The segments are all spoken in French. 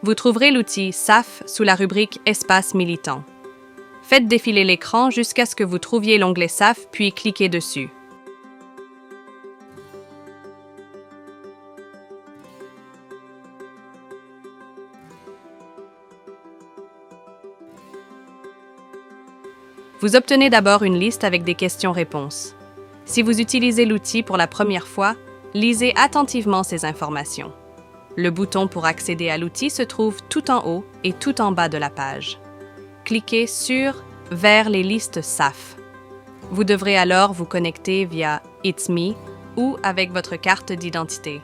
Vous trouverez l'outil SAF sous la rubrique Espace militant. Faites défiler l'écran jusqu'à ce que vous trouviez l'onglet SAF, puis cliquez dessus. Vous obtenez d'abord une liste avec des questions-réponses. Si vous utilisez l'outil pour la première fois, lisez attentivement ces informations. Le bouton pour accéder à l'outil se trouve tout en haut et tout en bas de la page. Cliquez sur « Vers les listes SAF ». Vous devrez alors vous connecter via It's Me ou avec votre carte d'identité.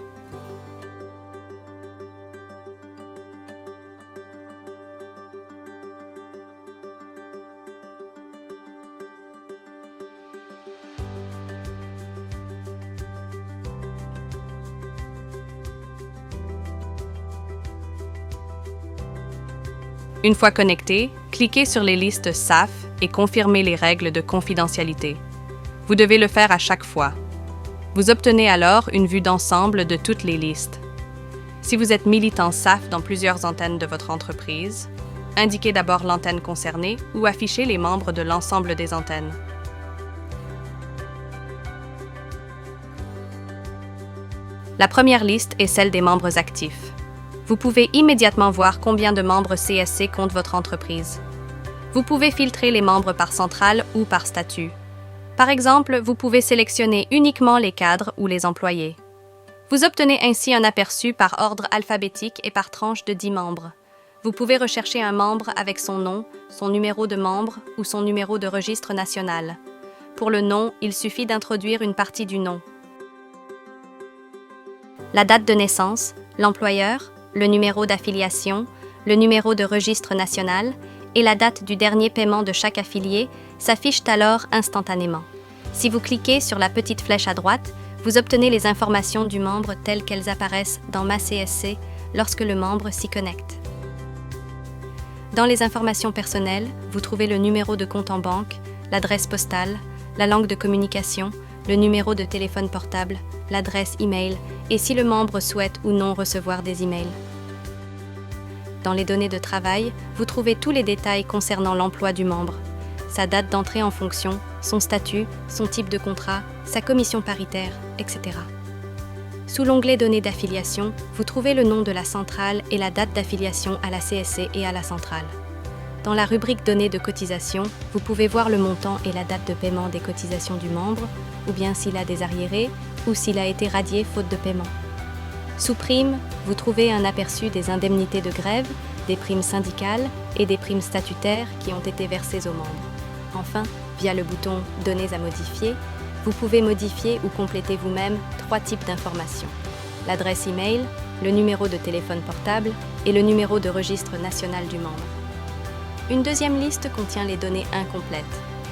Une fois connecté, cliquez sur les listes SAF et confirmez les règles de confidentialité. Vous devez le faire à chaque fois. Vous obtenez alors une vue d'ensemble de toutes les listes. Si vous êtes militant SAF dans plusieurs antennes de votre entreprise, indiquez d'abord l'antenne concernée ou affichez les membres de l'ensemble des antennes. La première liste est celle des membres actifs. Vous pouvez immédiatement voir combien de membres CSC compte votre entreprise. Vous pouvez filtrer les membres par centrale ou par statut. Par exemple, vous pouvez sélectionner uniquement les cadres ou les employés. Vous obtenez ainsi un aperçu par ordre alphabétique et par tranche de 10 membres. Vous pouvez rechercher un membre avec son nom, son numéro de membre ou son numéro de registre national. Pour le nom, il suffit d'introduire une partie du nom. La date de naissance, l'employeur, le numéro d'affiliation, le numéro de registre national et la date du dernier paiement de chaque affilié s'affichent alors instantanément. Si vous cliquez sur la petite flèche à droite, vous obtenez les informations du membre telles qu'elles apparaissent dans Ma CSC lorsque le membre s'y connecte. Dans les informations personnelles, vous trouvez le numéro de compte en banque, l'adresse postale, la langue de communication, le numéro de téléphone portable, l'adresse e-mail et si le membre souhaite ou non recevoir des emails. Dans les données de travail, vous trouvez tous les détails concernant l'emploi du membre, sa date d'entrée en fonction, son statut, son type de contrat, sa commission paritaire, etc. Sous l'onglet Données d'affiliation, vous trouvez le nom de la centrale et la date d'affiliation à la CSC et à la centrale. Dans la rubrique Données de cotisation, vous pouvez voir le montant et la date de paiement des cotisations du membre, ou bien s'il a des arriérés, ou s'il a été radié faute de paiement. Sous primes, vous trouvez un aperçu des indemnités de grève, des primes syndicales et des primes statutaires qui ont été versées aux membres. Enfin, via le bouton « Données à modifier », vous pouvez modifier ou compléter vous-même 3 types d'informations. L'adresse e-mail, le numéro de téléphone portable et le numéro de registre national du membre. Une deuxième liste contient les données incomplètes,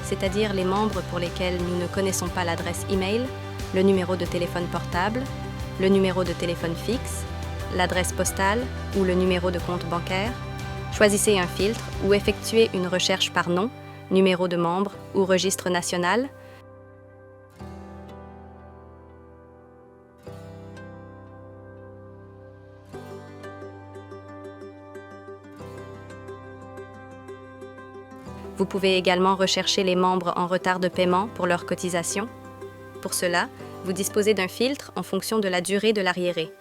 c'est-à-dire les membres pour lesquels nous ne connaissons pas l'adresse e-mail, le numéro de téléphone portable, le numéro de téléphone fixe, l'adresse postale ou le numéro de compte bancaire. Choisissez un filtre ou effectuez une recherche par nom, numéro de membre ou registre national. Vous pouvez également rechercher les membres en retard de paiement pour leurs cotisations. Pour cela, vous disposez d'un filtre en fonction de la durée de l'arriéré.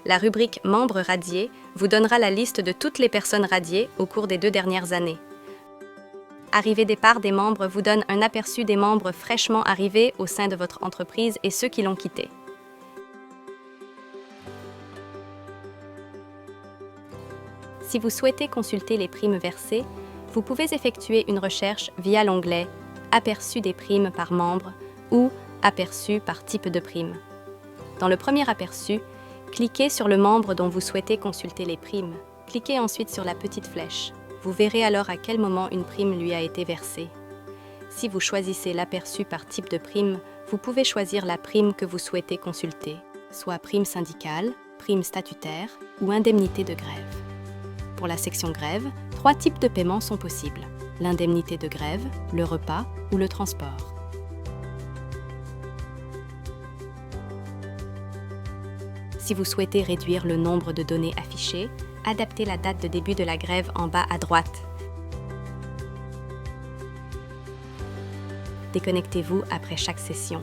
La rubrique « Membres radiés » vous donnera la liste de toutes les personnes radiées au cours des 2 dernières années. Arrivée-départ des membres vous donne un aperçu des membres fraîchement arrivés au sein de votre entreprise et ceux qui l'ont quitté. Si vous souhaitez consulter les primes versées, vous pouvez effectuer une recherche via l'onglet « Aperçu des primes par membre » ou « Aperçu par type de prime ». Dans le premier aperçu, cliquez sur le membre dont vous souhaitez consulter les primes. Cliquez ensuite sur la petite flèche. Vous verrez alors à quel moment une prime lui a été versée. Si vous choisissez l'aperçu par type de prime, vous pouvez choisir la prime que vous souhaitez consulter, soit prime syndicale, prime statutaire ou indemnité de grève. Pour la section grève, 3 types de paiements sont possibles: l'indemnité de grève, le repas ou le transport. Si vous souhaitez réduire le nombre de données affichées, adaptez la date de début de la grève en bas à droite. Déconnectez-vous après chaque session.